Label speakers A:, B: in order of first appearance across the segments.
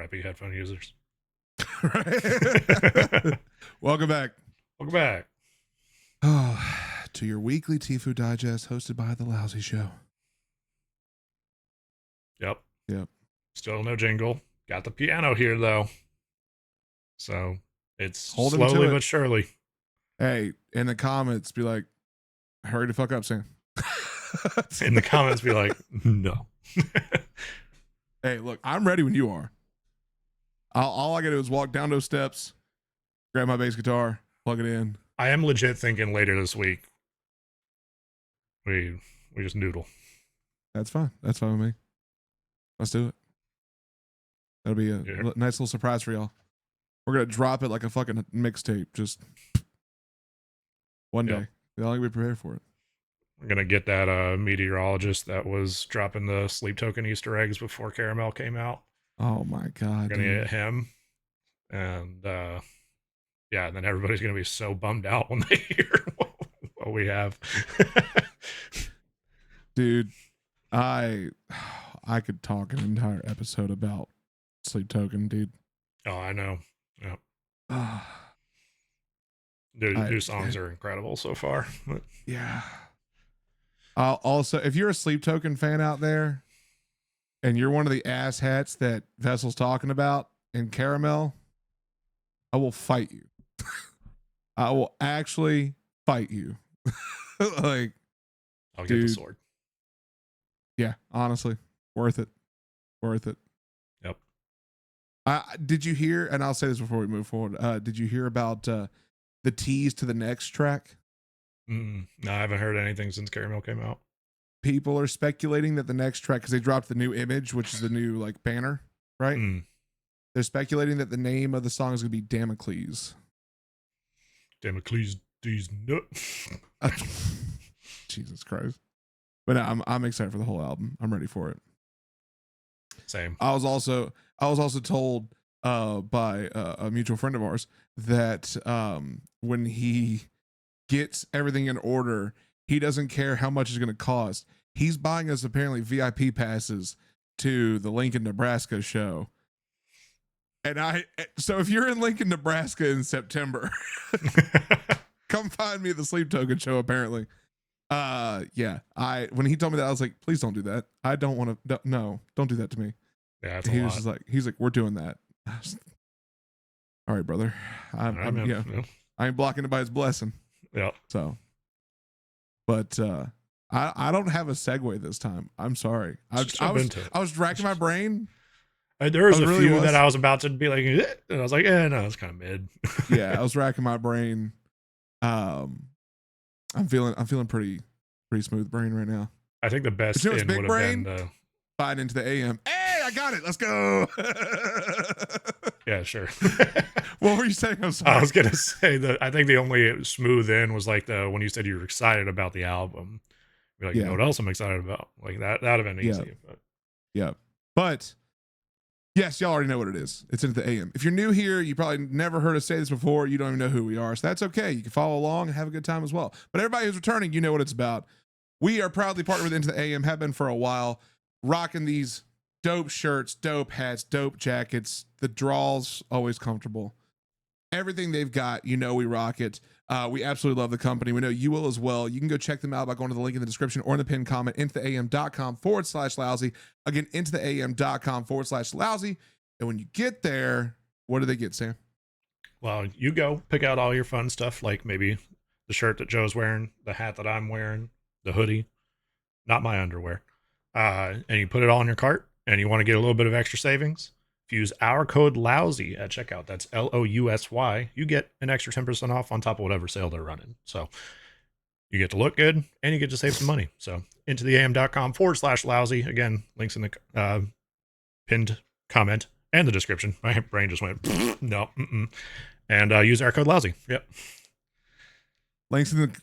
A: crappy headphone users.
B: Right. Welcome back.
A: Welcome back.
B: Oh, to your weekly TIFU Digest hosted by The Lousy Show.
A: Yep.
B: Yep.
A: Still no jingle. Got the piano here, though. So it's
B: Hold him to
A: slowly
B: it.
A: but surely.
B: Hey, in the comments, be like, hurry the fuck up, Sam.
A: In the comments, be like, no.
B: Hey, look, I'm ready when you are. All I gotta do is walk down those steps, grab my bass guitar, plug it in.
A: I am legit thinking later this week we just noodle.
B: That's fine. That's fine with me. Let's do it. That'll be a nice little surprise for y'all. We're gonna drop it like a fucking mixtape, just one day. Y'all gonna be prepared for it.
A: We're gonna get that meteorologist that was dropping the sleep token Easter eggs before Caramel came out.
B: Oh my god.
A: We're gonna get him. And yeah, and then everybody's gonna be so bummed out when they hear what we have.
B: Dude, I could talk an entire episode about Sleep Token, dude.
A: Oh, I know. Yeah. New songs are incredible so far.
B: Yeah. Also, if you're a Sleep Token fan out there and you're one of the asshats that Vessel's talking about in Caramel, I will fight you. I will actually fight you. Like,
A: I'll get the sword.
B: Yeah, honestly, worth it. Worth it.
A: Yep.
B: Did you hear, and I'll say this before we move forward, did you hear about the tease to the next track?
A: No, I haven't heard anything since Caramel came out.
B: People are speculating that the next track, because they dropped the new image, which is the new like banner, right? They're speculating that the name of the song is going to be Damocles.
A: Damocles, these nuts.
B: Jesus Christ. But no, I'm excited for the whole album. I'm ready for it.
A: Same.
B: I was also told by a mutual friend of ours that when he gets everything in order, he doesn't care how much it's going to cost. He's buying us apparently VIP passes to the Lincoln, Nebraska show. And so if you're in Lincoln, Nebraska in September, come find me at the Sleep Token show, apparently. Yeah, when he told me that, I was like, please don't do that. I don't want to, no, don't do that to me.
A: Yeah, it's
B: he
A: a
B: was
A: lot.
B: just like, he's like, we're doing that. All right, brother. I ain't blocking it by his blessing.
A: Yeah.
B: So, but I don't have a segue this time. I'm sorry. I was racking my brain.
A: There was a few that I was about to be like, and I was like, no, it's kind of mid.
B: Yeah, I was racking my brain. I'm feeling pretty smooth brain right now.
A: I think the best in would have been the
B: Fine into the AM. Hey, I got it. Let's go.
A: Yeah, sure.
B: What were you saying? I'm sorry.
A: I was gonna say that I think the only smooth in was like when you said you were excited about the album. You're like, you know what else I'm excited about? Like that'd have been easy.
B: But yes, y'all already know what it is. It's into the AM. If you're new here, you probably never heard us say this before. You don't even know who we are. So that's okay. You can follow along and have a good time as well. But everybody who's returning, you know what it's about. We are proudly partnered with Into the AM, have been for a while, rocking these dope shirts, dope hats, dope jackets. The draws, always comfortable. Everything they've got, you know we rock it. We absolutely love the company. We know you will as well. You can go check them out by going to the link in the description or in the pinned comment, intotheam.com/lousy. Again, intotheam.com/lousy. And when you get there, what do they get, Sam?
A: Well, you go pick out all your fun stuff, like maybe the shirt that Joe's wearing, the hat that I'm wearing, the hoodie, not my underwear. And you put it all in your cart and you want to get a little bit of extra savings. If you use our code LOUSY at checkout, that's LOUSY, you get an extra 10% off on top of whatever sale they're running. So you get to look good and you get to save some money. So intotheam.com/lousy. Again, links in the pinned comment and the description. My brain just went, no. And use our code LOUSY. Yep.
B: Links in the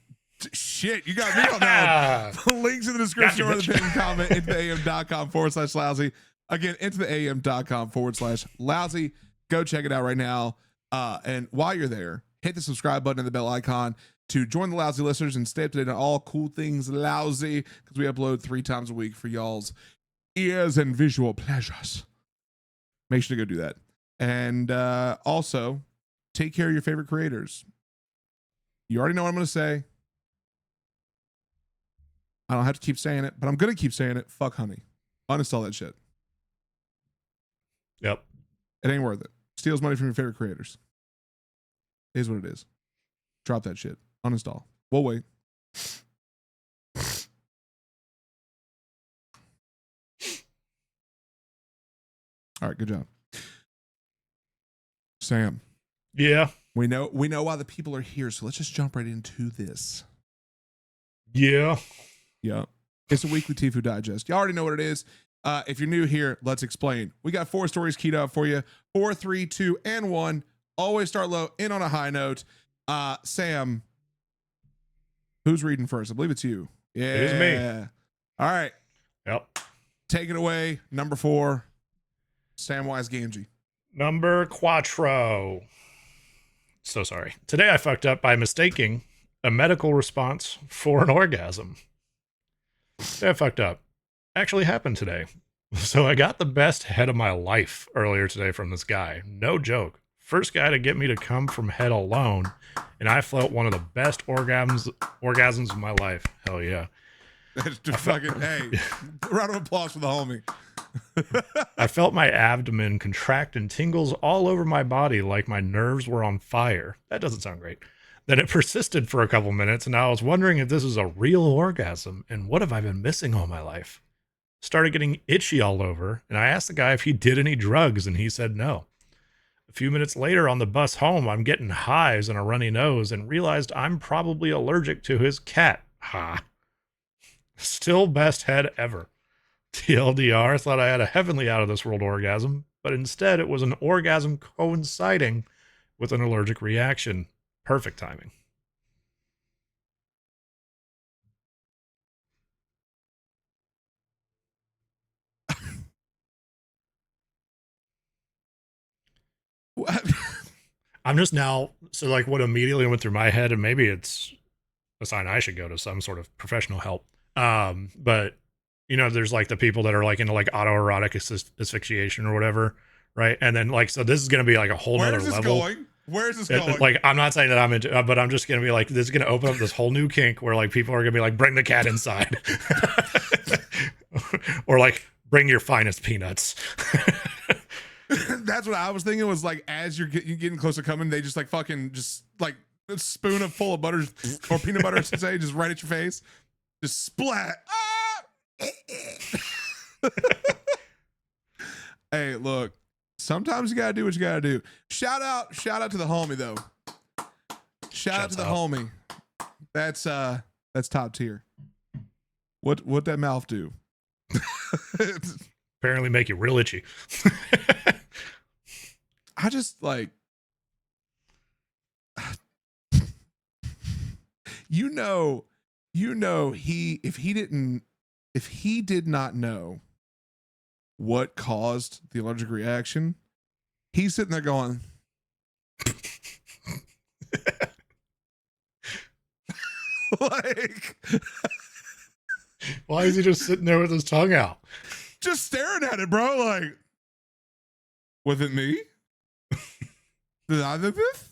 B: shit. You got me on that. Links in the description or the pinned comment, intotheam.com/lousy. Again, intotheam.com/lousy. Go check it out right now. And while you're there, hit the subscribe button and the bell icon to join the Lousy listeners and stay up to date on all cool things Lousy, because we upload 3 times a week for y'all's ears and visual pleasures. Make sure to go do that. And also, take care of your favorite creators. You already know what I'm going to say. I don't have to keep saying it, but I'm going to keep saying it. Fuck honey. Uninstall that shit.
A: Yep.
B: It ain't worth it. Steals money from your favorite creators. It is what it is. Drop that shit. Uninstall. We'll wait. All right, good job. Sam.
A: Yeah.
B: We know why the people are here, so let's just jump right into this.
A: Yeah.
B: Yeah. It's a weekly TIFU digest. You already know what it is. If you're new here, let's explain. We got 4 stories keyed up for you. 4, 3, 2, and 1. Always start low, end on a high note. Sam, who's reading first? I believe it's you. Yeah.
A: It is me.
B: All right.
A: Yep.
B: Take it away. Number 4, Samwise Gamgee.
A: Number quattro. So sorry. Today I fucked up by mistaking a medical response for an orgasm. Today I fucked up. Actually happened today. So I got the best head of my life earlier today from this guy. No joke. First guy to get me to come from head alone, and I felt one of the best orgasms of my life. Hell yeah.
B: That's just fucking, hey, round of applause for the homie.
A: I felt my abdomen contract and tingles all over my body like my nerves were on fire. That doesn't sound great. Then it persisted for a couple minutes, and I was wondering if this was a real orgasm, and what have I been missing all my life? Started getting itchy all over, and I asked the guy if he did any drugs, and he said no. A few minutes later on the bus home, I'm getting hives and a runny nose, and realized I'm probably allergic to his cat. Ha. Still best head ever. TLDR, thought I had a heavenly out of this world orgasm, but instead it was an orgasm coinciding with an allergic reaction. Perfect timing.
B: What?
A: I'm just now, so like what immediately went through my head, and maybe it's a sign I should go to some sort of professional help. But you know, there's like the people that are like into like autoerotic asphyxiation or whatever, right? And then like, so this is going to be like a whole nother level.
B: Where is this going?
A: Like, I'm not saying that I'm into, but I'm just going to be like, this is going to open up this whole new kink where like people are going to be like, bring the cat inside, or like bring your finest peanuts.
B: That's what I was thinking, was like, as you're getting close to coming, they just like fucking just like a spoon of full of butter or peanut butter, I should say, just right at your face, just splat. Hey, look, sometimes you gotta do what you gotta do. Shout out to the homie though. Shout out to the homie. That's top tier. What that mouth do?
A: Apparently make you real itchy.
B: I just like, you know, if he did not know what caused the allergic reaction, he's sitting there going, like,
A: why is he just sitting there with his tongue out?
B: Just staring at it, bro. Like, was it me? Did I do this?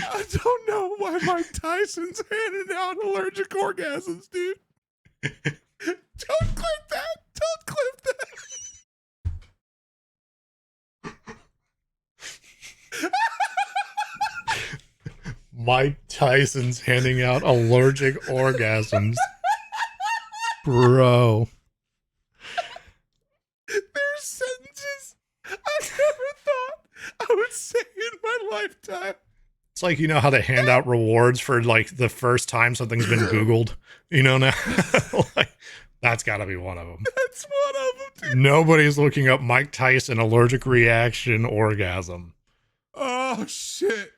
B: I don't know why Mike Tyson's handing out allergic orgasms, dude. Don't clip that. Don't clip that.
A: Mike Tyson's handing out allergic orgasms. Bro.
B: There's sentences I never thought I would say in my lifetime.
A: It's like, you know how they hand out rewards for like the first time something's been Googled, you know, now like, that's got to be one of them.
B: That's one of them, dude.
A: Nobody's looking up Mike Tyson allergic reaction orgasm.
B: Oh shit.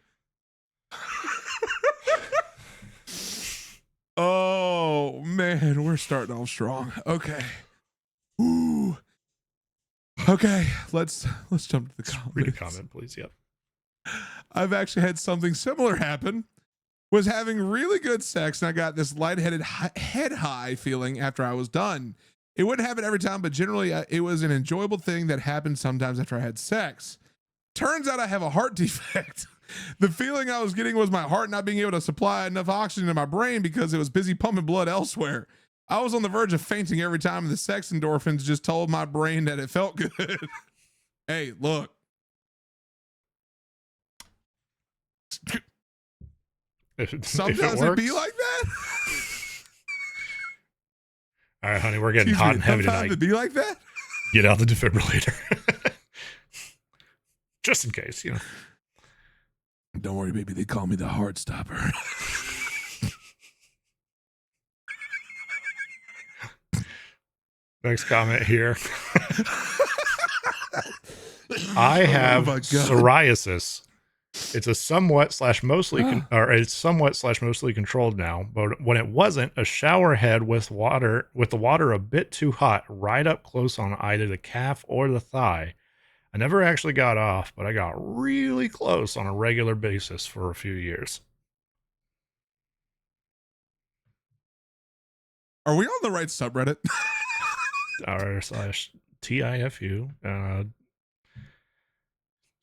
B: Oh man, we're starting off strong. Okay. Ooh. Okay, let's jump to the comments.
A: Read a comment, please. Yep.
B: I've actually had something similar happen. Was having really good sex, and I got this lightheaded head high feeling after I was done. It wouldn't happen every time, but generally it was an enjoyable thing that happened sometimes after I had sex. Turns out I have a heart defect. The feeling I was getting was my heart not being able to supply enough oxygen to my brain because it was busy pumping blood elsewhere. I was on the verge of fainting every time, and the sex endorphins just told my brain that it felt good. Hey, look. Sometimes it be like that.
A: All right, honey, we're getting hot and heavy tonight.
B: It be like that.
A: Get out the defibrillator. Just in case, you know.
B: Don't worry, baby. They call me the heart stopper.
A: Next comment here. I have psoriasis. It's a somewhat slash mostly controlled now, but when it wasn't, a shower head with the water a bit too hot, right up close on either the calf or the thigh. I never actually got off, but I got really close on a regular basis for a few years.
B: Are we on the right subreddit?
A: r/TIFU.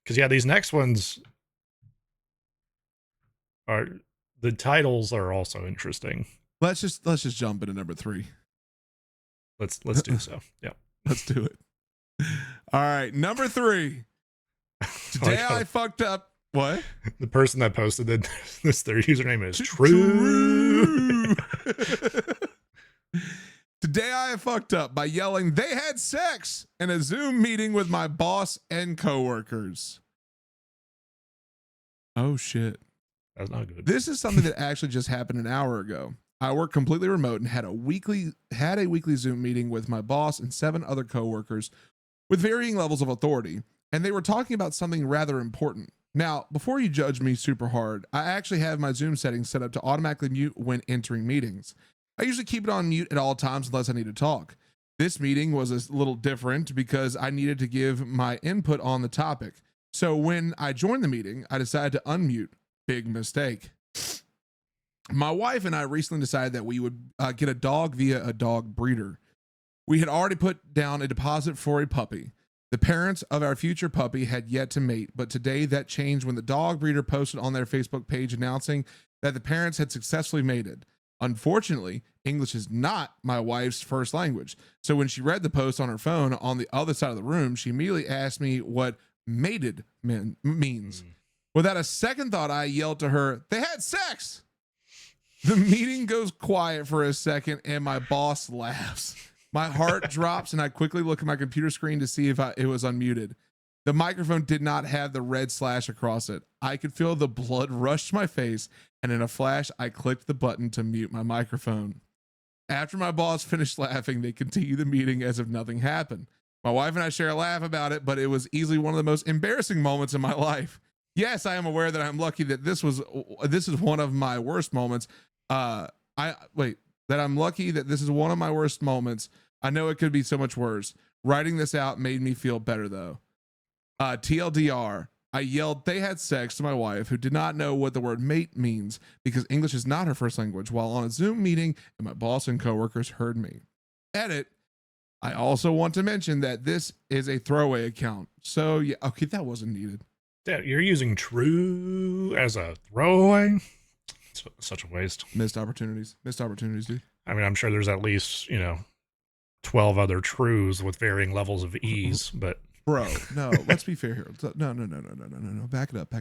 A: Because yeah, these next ones are, the titles are also interesting.
B: Let's just jump into number 3.
A: Let's do so. Yeah,
B: let's do it. All right, number 3. Today I fucked up. What?
A: The person that posted it, their username is true.
B: Today I fucked up by yelling, "They had sex" in a Zoom meeting with my boss and coworkers. Oh shit.
A: That's not good.
B: This is something that actually just happened an hour ago. I work completely remote and had a weekly Zoom meeting with my boss and 7 other coworkers with varying levels of authority, and they were talking about something rather important. Now, before you judge me super hard, I actually have my Zoom settings set up to automatically mute when entering meetings. I usually keep it on mute at all times unless I need to talk. This meeting was a little different because I needed to give my input on the topic. So when I joined the meeting, I decided to unmute. Big mistake. My wife and I recently decided that we would get a dog via a dog breeder. We had already put down a deposit for a puppy. The parents of our future puppy had yet to mate, but today that changed when the dog breeder posted on their Facebook page announcing that the parents had successfully mated. Unfortunately, English is not my wife's first language. So when she read the post on her phone on the other side of the room, she immediately asked me what mated means. Without a second thought, I yelled to her, "They had sex!" The meeting goes quiet for a second and my boss laughs. My heart drops and I quickly look at my computer screen to see if it was unmuted. The microphone did not have the red slash across it. I could feel the blood rush to my face, and in a flash, I clicked the button to mute my microphone. After my boss finished laughing, they continued the meeting as if nothing happened. My wife and I share a laugh about it, but it was easily one of the most embarrassing moments in my life. Yes, I am aware that I'm lucky that this is one of my worst moments. That I'm lucky that this is one of my worst moments. I know it could be so much worse. Writing this out made me feel better though. TLDR, I yelled "they had sex" to my wife, who did not know what the word mate means because English is not her first language, while on a Zoom meeting, and my boss and coworkers heard me. Edit. I also want to mention that this is a throwaway account. So yeah, okay, that wasn't needed.
A: Yeah, you're using true as a throwaway? Such a waste.
B: Missed opportunities, dude.
A: I mean, I'm sure there's at least, 12 other trues with varying levels of ease, but
B: bro, no, let's be fair here. No. Back it up.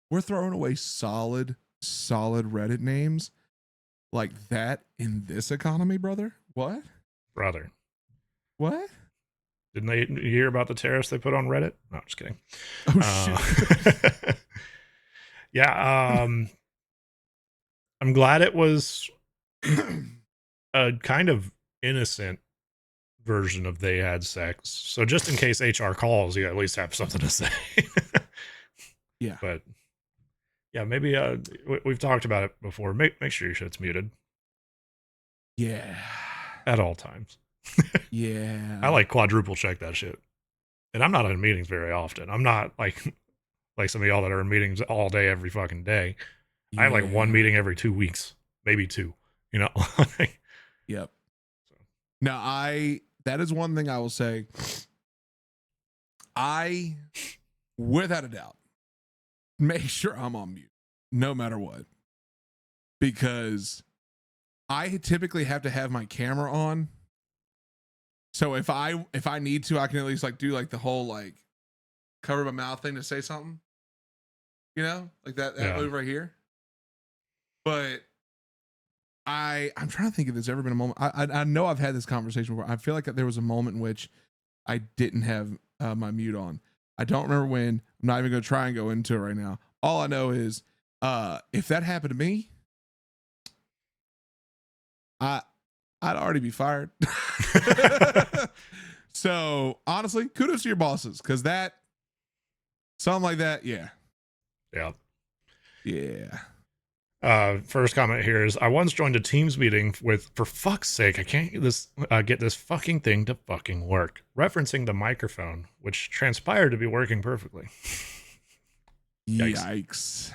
B: We're throwing away solid Reddit names like that in this economy, brother. What?
A: Brother.
B: What?
A: Didn't they hear about the tariffs they put on Reddit? No, just kidding.
B: Oh, shit.
A: Yeah. I'm glad it was a kind of innocent version of "they had sex." So just in case HR calls, you at least have something to say.
B: Yeah.
A: But yeah, maybe we've talked about it before. Make sure your shit's muted.
B: Yeah.
A: At all times.
B: Yeah.
A: I like quadruple check that shit. And I'm not in meetings very often. I'm not like some of y'all that are in meetings all day, every fucking day. I have like one
B: Yeah.
A: meeting every 2 weeks, maybe two. You know,
B: Yep. Now that is one thing I will say. I, without a doubt, make sure I'm on mute no matter what, because I typically have to have my camera on. So if I need to, I can at least like do like the whole like cover my mouth thing to say something, you know, like that
A: yeah,
B: move right here. But I'm trying to think if there's ever been a moment. I know I've had this conversation before. I feel like there was a moment in which I didn't have my mute on. I don't remember when. I'm not even going to try and go into it right now. All I know is if that happened to me, I'd already be fired. So honestly, kudos to your bosses, because that something like that, yeah,
A: yeah.
B: yeah.
A: First comment here is I once joined a Teams meeting with, for fuck's sake, I can't get this fucking thing to fucking work. Referencing the microphone, which transpired to be working perfectly.
B: Yikes.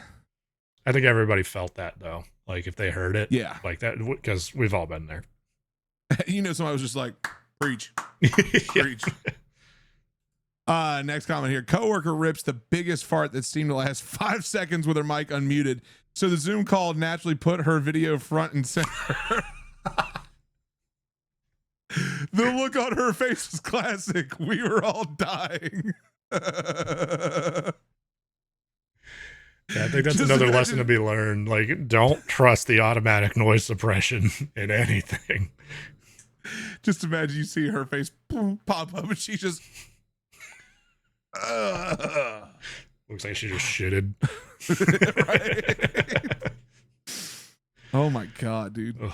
A: I think everybody felt that though. Like if they heard it,
B: Yeah.
A: like that, because we've all been there.
B: You know, somebody was just like, preach,
A: Yeah.
B: preach. Next comment here. Coworker rips the biggest fart that seemed to last 5 seconds with her mic unmuted. So the Zoom call naturally put her video front and center. The look on her face was classic. We were all dying.
A: Yeah, I think that's
B: Just
A: another
B: imagine-
A: lesson to be learned. Like, don't trust the automatic noise suppression in anything.
B: Just imagine you see her face pop up and she just.
A: Looks like she just shitted.
B: Right? Oh my god, dude.
A: Ugh.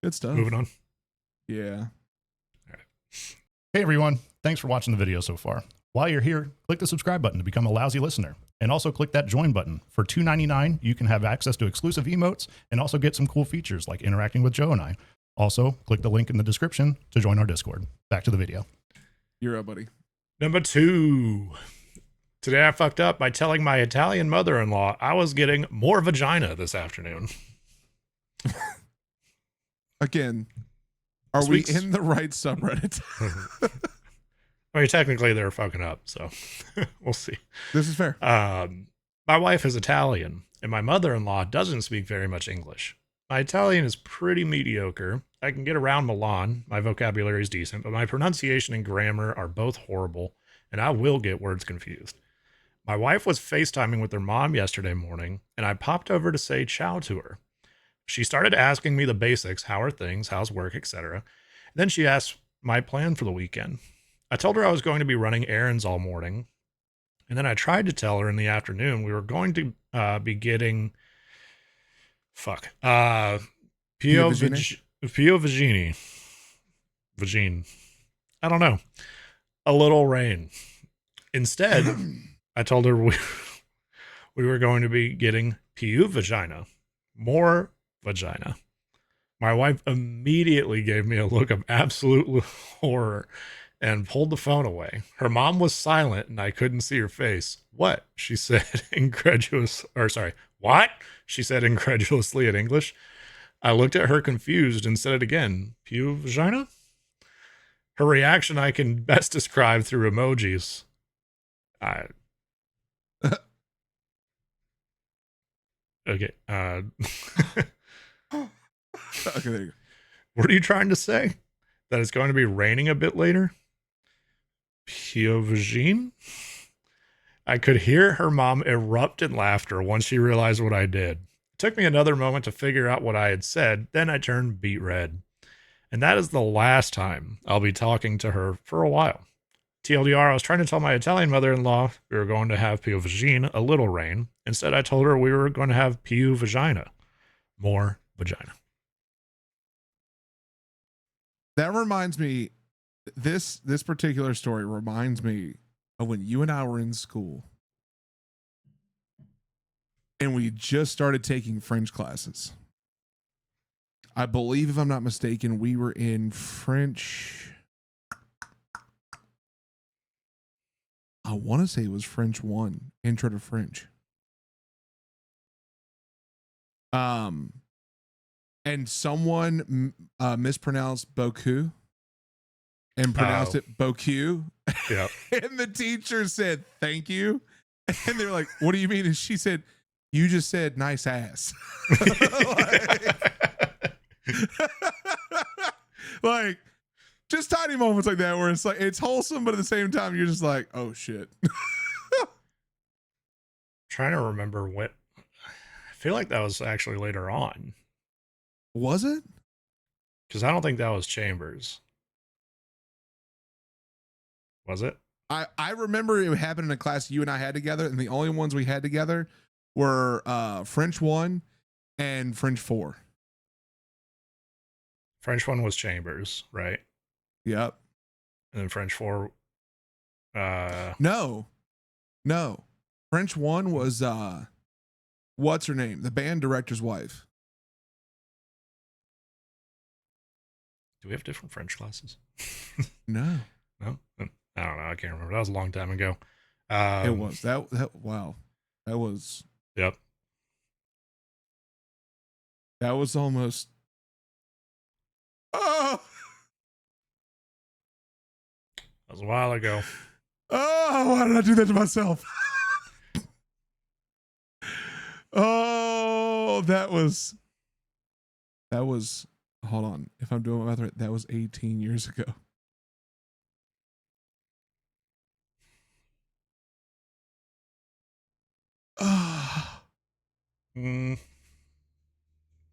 B: Good stuff.
A: Moving on.
B: Yeah.
C: Hey everyone, thanks for watching the video so far. While you're here, click the subscribe button to become a lousy listener. And also click that join button. For $2.99, you can have access to exclusive emotes and also get some cool features like interacting with Joe and I. Also, click the link in the description to join our Discord. Back to the video.
B: You're up, buddy.
A: Number 2. Today I fucked up by telling my Italian mother-in-law I was getting more vagina this afternoon.
B: Again, are
A: This
B: we
A: week's-
B: in the right subreddit?
A: I mean, technically they're fucking up, so we'll see.
B: This is fair.
A: My wife is Italian, and my mother-in-law doesn't speak very much English. My Italian is pretty mediocre. I can get around Milan. My vocabulary is decent, but my pronunciation and grammar are both horrible, and I will get words confused. My wife was FaceTiming with her mom yesterday morning, and I popped over to say ciao to her. She started asking me the basics, how are things, how's work, etc. Then she asked my plan for the weekend. I told her I was going to be running errands all morning, and then I tried to tell her in the afternoon we were going to be getting Pio Vagini. Vagine. I don't know. A little rain. Instead, I told her we were going to be getting Pio Vagina. More vagina. My wife immediately gave me a look of absolute horror and pulled the phone away. Her mom was silent and I couldn't see her face. What? She said what? She said incredulously in English. I looked at her confused and said it again. Pio vagina? Her reaction I can best describe through emojis. Okay.
B: Okay, there you go.
A: What are you trying to say? That it's going to be raining a bit later? Pio vagine? I could hear her mom erupt in laughter once she realized what I did. It took me another moment to figure out what I had said, then I turned beet red. And that is the last time I'll be talking to her for a while. TLDR, I was trying to tell my Italian mother-in-law we were going to have Pio vagine, a little rain. Instead, I told her we were going to have Pio vagina, more vagina.
B: That reminds me, this particular story reminds me of when you and I were in school and we just started taking French classes. I believe, if I'm not mistaken, we were in French. I want to say it was French 1, Intro to French. And someone mispronounced Boku and pronounced it Boku.
A: Yep.
B: And the teacher said, "Thank you." And they were like, "What do you mean?" And she said, "You just said nice ass." like, just tiny moments like that where it's like, it's wholesome, but at the same time, you're just like, oh shit.
A: Trying to remember what. I feel like that was actually later on.
B: Was it?
A: Because I don't think that was Chambers. Was it?
B: I remember it happened in a class you and I had together, and the only ones we had together were French 1 and French 4.
A: French 1 was Chambers, right?
B: Yep.
A: And then French 4.
B: No. French 1 was what's her name? The band director's wife.
A: Do we have different French classes?
B: No.
A: No? I don't know. I can't remember. That was a long time ago.
B: It was. That wow. That was.
A: Yep.
B: That was almost. Oh.
A: That was a while ago.
B: Oh, why did I do that to myself? Oh, that was. Hold on. If I'm doing my math right, that was 18 years ago.
A: Might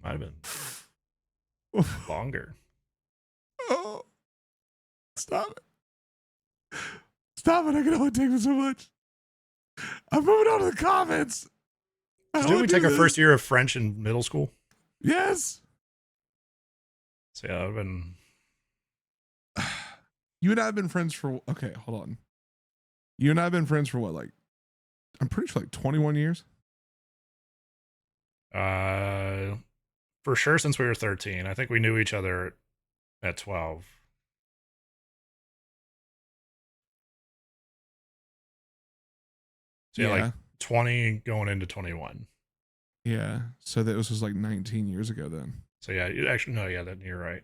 A: have been longer.
B: Oh, stop it. Stop it. I can only take it so much. I'm moving on to the comments.
A: Didn't we take our first year of French in middle school?
B: Yes.
A: So yeah, I've been.
B: You and I have been friends for. Okay, hold on. You and I have been friends for what? Like, I'm pretty sure like 21 years.
A: For sure since we were 13. I think we knew each other at 12. So yeah, like 20 going into 21.
B: Yeah. So that was like 19 years ago then.
A: So yeah, you actually no, yeah, then you're right.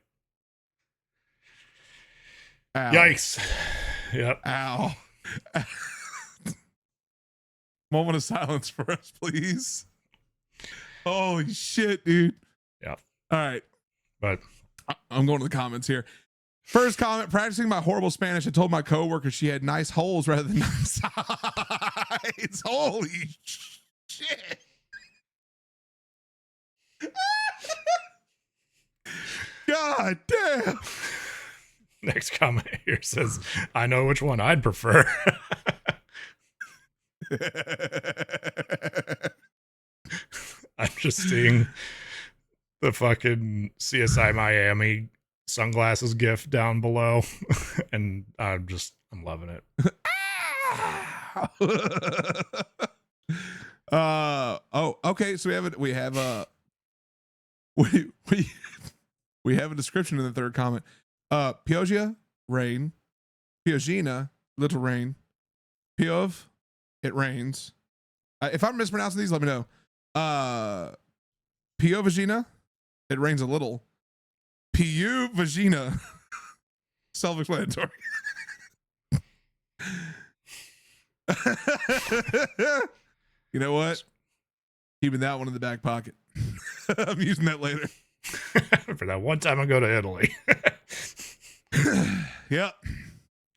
B: Ow.
A: Yikes. Yep.
B: Ow. Moment of silence for us, please. Holy shit, dude.
A: Yeah.
B: All right.
A: But
B: I'm going to the comments here. First comment, practicing my horrible Spanish, I told my coworker she had nice holes rather than nice eyes. Holy shit. God damn.
A: next comment here says, I know which one I'd prefer. I'm just seeing the fucking CSI Miami sunglasses gif down below, and I'm loving it.
B: Okay, so we have a description in the third comment. Pioggia, rain. Piogina, little rain. Piov, it rains. If I'm mispronouncing these, let me know. Piovagina, it rains a little. Piu vagina, self-explanatory. You know what? Keeping that one in the back pocket. I'm using that later.
A: For that one time I go to Italy.
B: Yep.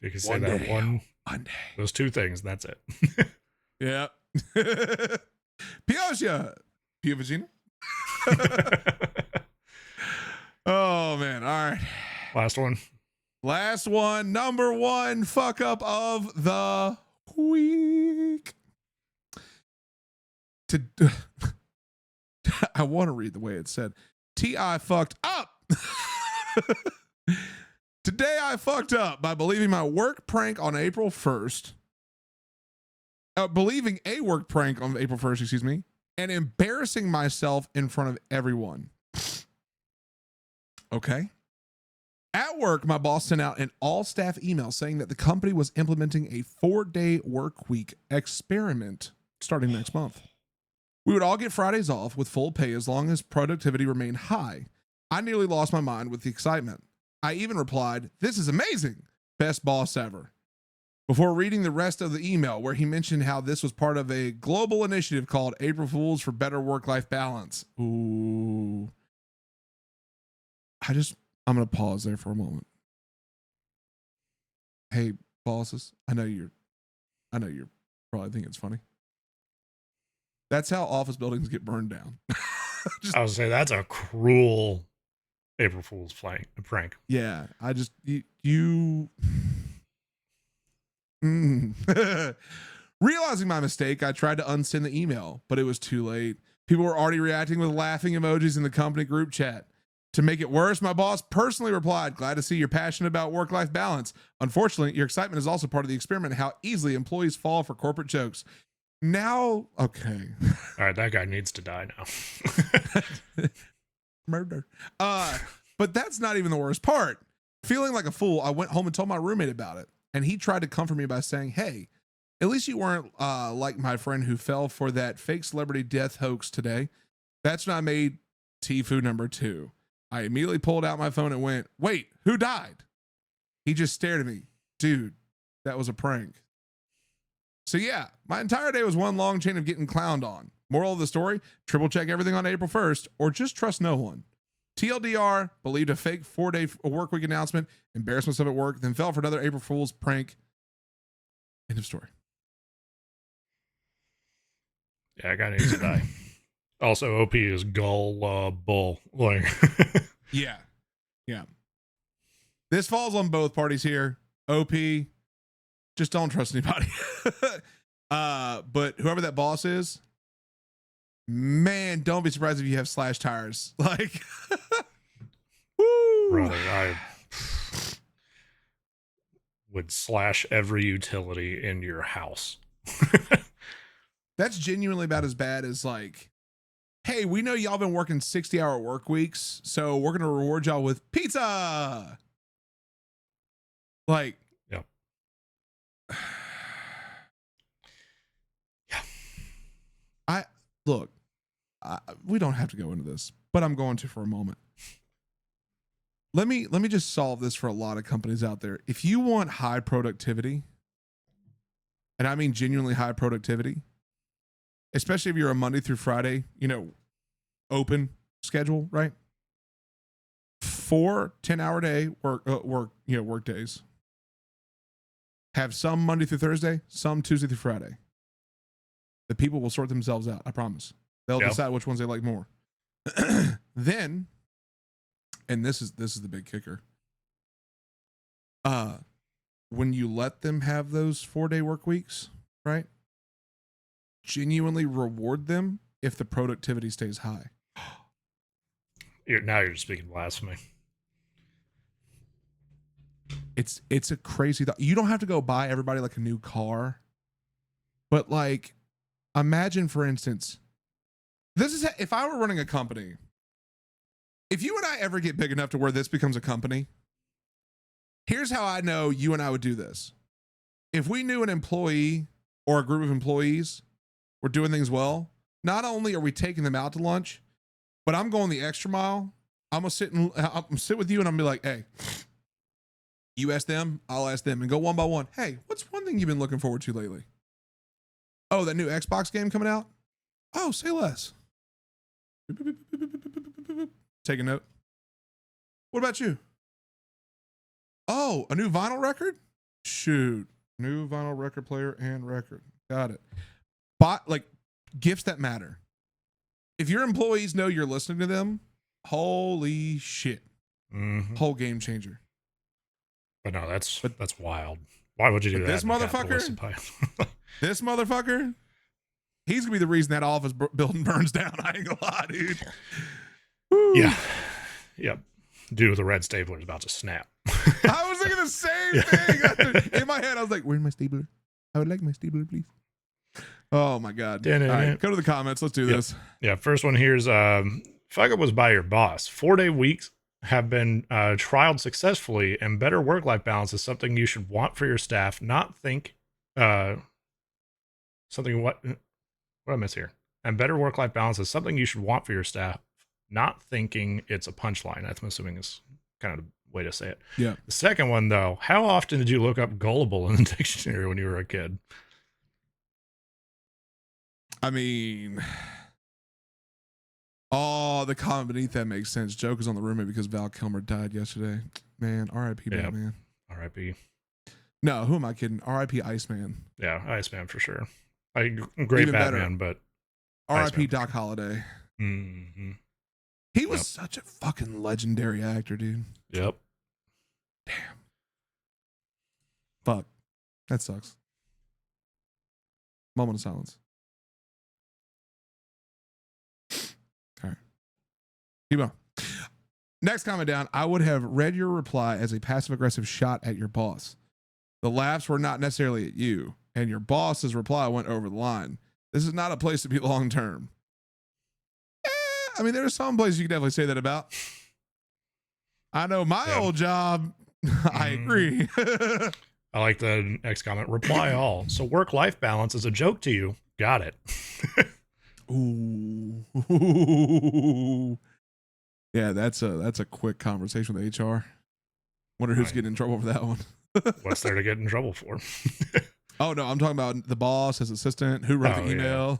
A: You can say that one
B: day.
A: Those two things, and that's it.
B: Yeah. Pioggia. Piovagina. Oh man. All right. Last one. Number one fuck up of the week. I want to read the way it said. T.I. fucked up. Today I fucked up by believing my work prank on April 1st. Believing a work prank on April 1st, excuse me, and embarrassing myself in front of everyone. Okay. At work, my boss sent out an all-staff email saying that the company was implementing a 4-day work week experiment starting next month. We would all get Fridays off with full pay as long as productivity remained high. I nearly lost my mind with the excitement. I even replied, "This is amazing. Best boss ever." Before reading the rest of the email, where he mentioned how this was part of a global initiative called April Fools for Better Work-Life Balance. Ooh. I'm going to pause there for a moment. Hey, bosses, I know you're probably thinking it's funny. That's how office buildings get burned down.
A: I would say that's a cruel April Fool's prank.
B: Yeah, you Realizing my mistake, I tried to unsend the email, but it was too late. People were already reacting with laughing emojis in the company group chat. To make it worse, my boss personally replied, "Glad to see you're passionate about work-life balance. Unfortunately, your excitement is also part of the experiment, how easily employees fall for corporate jokes." Now, okay.
A: All right, that guy needs to die now.
B: Murder. But that's not even the worst part. Feeling like a fool, I went home and told my roommate about it. And he tried to comfort me by saying, "Hey, at least you weren't like my friend who fell for that fake celebrity death hoax today." That's when I made TIFU number 2. I immediately pulled out my phone and went, "Wait, who died?" He just stared at me. Dude, that was a prank. So yeah, my entire day was one long chain of getting clowned on. Moral of the story, triple check everything on April 1st or just trust no one. TLDR, believed a fake 4-day work week announcement, embarrassed myself at work, then fell for another April Fool's prank. End of story.
A: Yeah, that guy needs to die. Also, OP is gullible. Like,
B: Yeah. This falls on both parties here. OP, just don't trust anybody. But whoever that boss is, man, don't be surprised if you have slash tires. Like, woo.
A: brother, I would slash every utility in your house.
B: That's genuinely about as bad as like, "Hey, we know y'all been working 60-hour work weeks, so we're going to reward y'all with pizza." Like,
A: Yep. Yeah.
B: Look, we don't have to go into this, but I'm going to for a moment. Let me just solve this for a lot of companies out there. If you want high productivity, and I mean genuinely high productivity, especially if you're a Monday through Friday, open schedule, right? 4 10-hour day work days. Have some Monday through Thursday, some Tuesday through Friday. The people will sort themselves out. I promise. They'll decide which ones they like more. Then, and this is the big kicker. When you let them have those 4-day work weeks, right? Genuinely reward them if the productivity stays high.
A: Now you're speaking blasphemy.
B: It's a crazy thought. You don't have to go buy everybody like a new car, but like, imagine for instance, this is if I were running a company. If you and I ever get big enough to where this becomes a company, here's how I know you and I would do this. If we knew an employee or a group of employees were doing things well, not only are we taking them out to lunch, but I'm going the extra mile. I'm gonna sit with you and I'm gonna be like, "Hey, you ask them, I'll ask them," and go one by one. "Hey, what's one thing you've been looking forward to lately?" "Oh, that new Xbox game coming out." "Oh, say less." Take a note. "What about you?" "Oh, a new vinyl record?" "Shoot, new vinyl record player and record." "Got it." But like, gifts that matter. If your employees know you're listening to them, holy shit.
A: Mm-hmm.
B: Whole game changer.
A: But no, that's wild. Why would you do that?
B: This motherfucker, he's gonna be the reason that office building burns down. I ain't gonna lie, dude. Woo.
A: Yeah. Yep. Dude with the red stapler is about to snap.
B: I was thinking the same thing. In my head, I was like, "Where's my stapler? I would like my stapler, please." Oh my God. All right, go to the comments. Let's do this.
A: Yeah. First one here is fuck up was by your boss. 4-day weeks have been trialed successfully, and better work-life balance is something you should want for your staff, not think something what I miss here? And better work-life balance is something you should want for your staff, not thinking it's a punchline. That's, I'm assuming, is kind of the way to say it.
B: Yeah.
A: The second one, though, how often did you look up gullible in the dictionary when you were a kid?
B: I mean, oh, the comment beneath that makes sense. Joke is on the roommate because Val Kilmer died yesterday. Man, R.I.P.
A: Yep.
B: Batman.
A: R.I.P.
B: No, who am I kidding? R.I.P. Iceman.
A: Yeah, Iceman for sure. Great
B: Even
A: Batman, but
B: R.I.P.
A: Iceman.
B: Doc Holliday.
A: Mm-hmm.
B: He was such a fucking legendary actor, dude.
A: Yep.
B: Damn. Fuck. That sucks. Moment of silence. All right. Keep on. Next comment down. I would have read your reply as a passive aggressive shot at your boss. The laughs were not necessarily at you, and your boss's reply went over the line. This is not a place to be long term. I mean, there's some places you can definitely say that about. I know my old job. I agree.
A: I like the next comment. Reply all. So work-life balance is a joke to you. Got it.
B: Ooh. Yeah, that's a quick conversation with HR. Wonder who's getting in trouble for that one.
A: What's there to get in trouble for?
B: Oh no, I'm talking about the boss, his assistant, who wrote the email.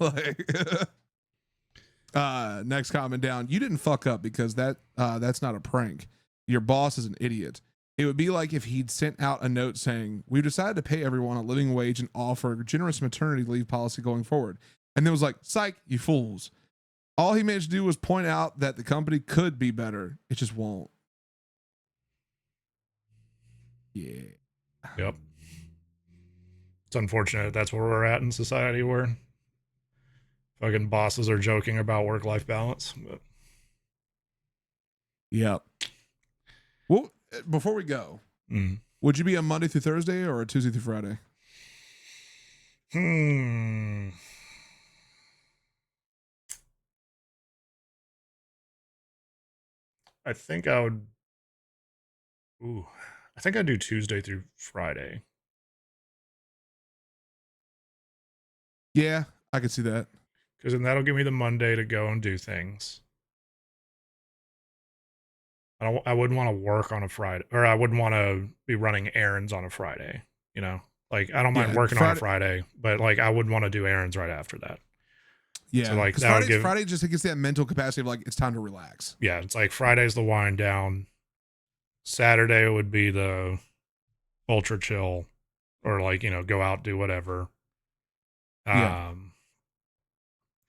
A: Yeah.
B: Next comment down. You didn't fuck up because that's not a prank. Your boss is an idiot. It would be like if he'd sent out a note saying, "We've decided to pay everyone a living wage and offer a generous maternity leave policy going forward." And then was like, "Psych, you fools." All he managed to do was point out that the company could be better. It just won't. Yeah.
A: Yep. It's unfortunate that's where we're at in society, where fucking bosses are joking about work-life balance. But
B: Yep. Well, before we go, would you be a Monday through Thursday or a Tuesday through Friday?
A: I think I would. I think I'd do Tuesday through Friday.
B: Yeah, I could see that.
A: Because then that'll give me the Monday to go and do things. I wouldn't want to work on a Friday, or I wouldn't want to be running errands on a Friday. You know, like I don't mind working on a Friday, but like I wouldn't want to do errands right after that.
B: Yeah,
A: so like
B: Friday just gets that mental capacity of like it's time to relax.
A: Yeah, it's like Friday's the wind down. Saturday would be the ultra chill, or like, you know, go out, do whatever. And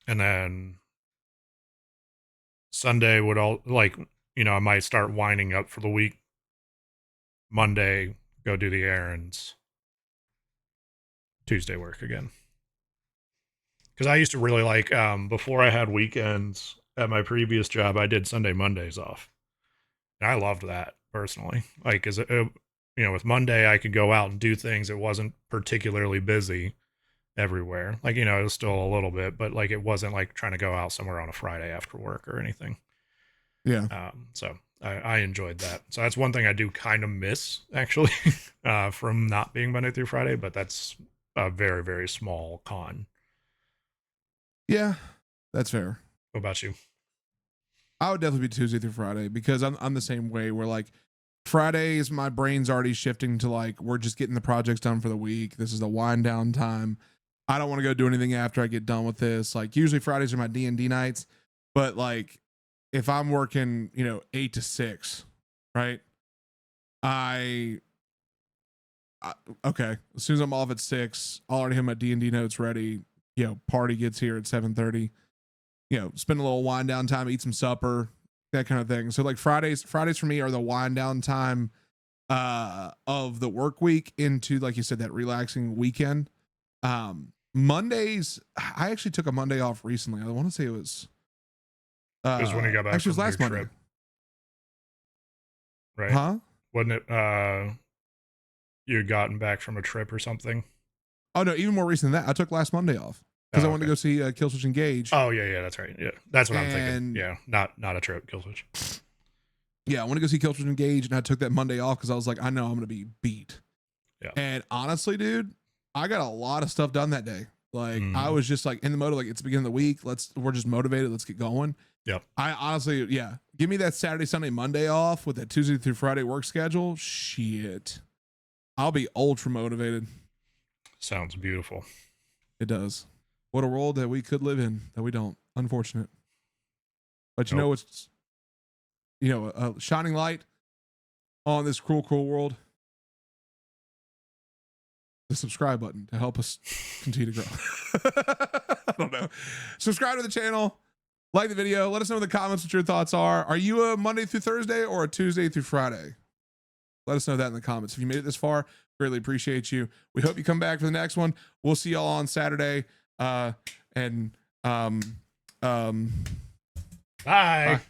A: then Sunday would all like, you know, I might start winding up for the week. Monday, go do the errands. Tuesday, work again. Because I used to really like, before I had weekends at my previous job, I did Sunday, Mondays off. And I loved that personally. Like, you know, with Monday, I could go out and do things. It wasn't particularly busy everywhere. Like, you know, it was still a little bit, but like, it wasn't like trying to go out somewhere on a Friday after work or anything.
B: Yeah.
A: So I enjoyed that. So that's one thing I do kind of miss, actually, from not being Monday through Friday, but that's a very, very small con.
B: Yeah, that's fair.
A: What about you?
B: I would definitely be Tuesday through Friday because I'm the same way where like Fridays, my brain's already shifting to like, we're just getting the projects done for the week. This is the wind down time. I don't want to go do anything after I get done with this. Like usually Fridays are my D&D nights, but like if I'm working, you know, 8 to 6, right? Okay. As soon as I'm off at 6, I already have my D&D notes ready. You know, party gets here at 7:30. You know, spend a little wind down time, eat some supper, that kind of thing. So like Fridays for me are the wind down time of the work week into, like you said, that relaxing weekend. Mondays, I actually took a Monday off recently. I want to say it was
A: when you got back,
B: actually it was last Monday.
A: Trip. Right?
B: Huh?
A: Wasn't it you had gotten back from a trip or something?
B: Oh no, even more recent than that. I took last Monday off because I wanted to go see Killswitch Engage.
A: Oh yeah, that's right. Yeah, that's what I'm thinking. Yeah, not a trip, Killswitch.
B: Yeah, I want to go see Killswitch Engage, and I took that Monday off because I was like, I know I'm going to be beat.
A: Yeah.
B: And honestly, dude, I got a lot of stuff done that day. Like I was just like in the mode of like, it's the beginning of the week. We're just motivated. Let's get going.
A: Yep.
B: I honestly, yeah, give me that Saturday, Sunday, Monday off with that Tuesday through Friday work schedule. Shit. I'll be ultra motivated.
A: Sounds beautiful.
B: It does. What a world that we could live in that we don't. Unfortunate. But you know, it's, you know, a shining light on this cruel, cruel world. The subscribe button to help us continue to grow. I don't know. Subscribe to the channel, like the video, let us know in the comments what your thoughts are. Are you a Monday through Thursday or a Tuesday through Friday? Let us know that in the comments. If you made it this far, greatly appreciate you. We hope you come back for the next one. We'll see y'all on Saturday. Bye.
A: Bye.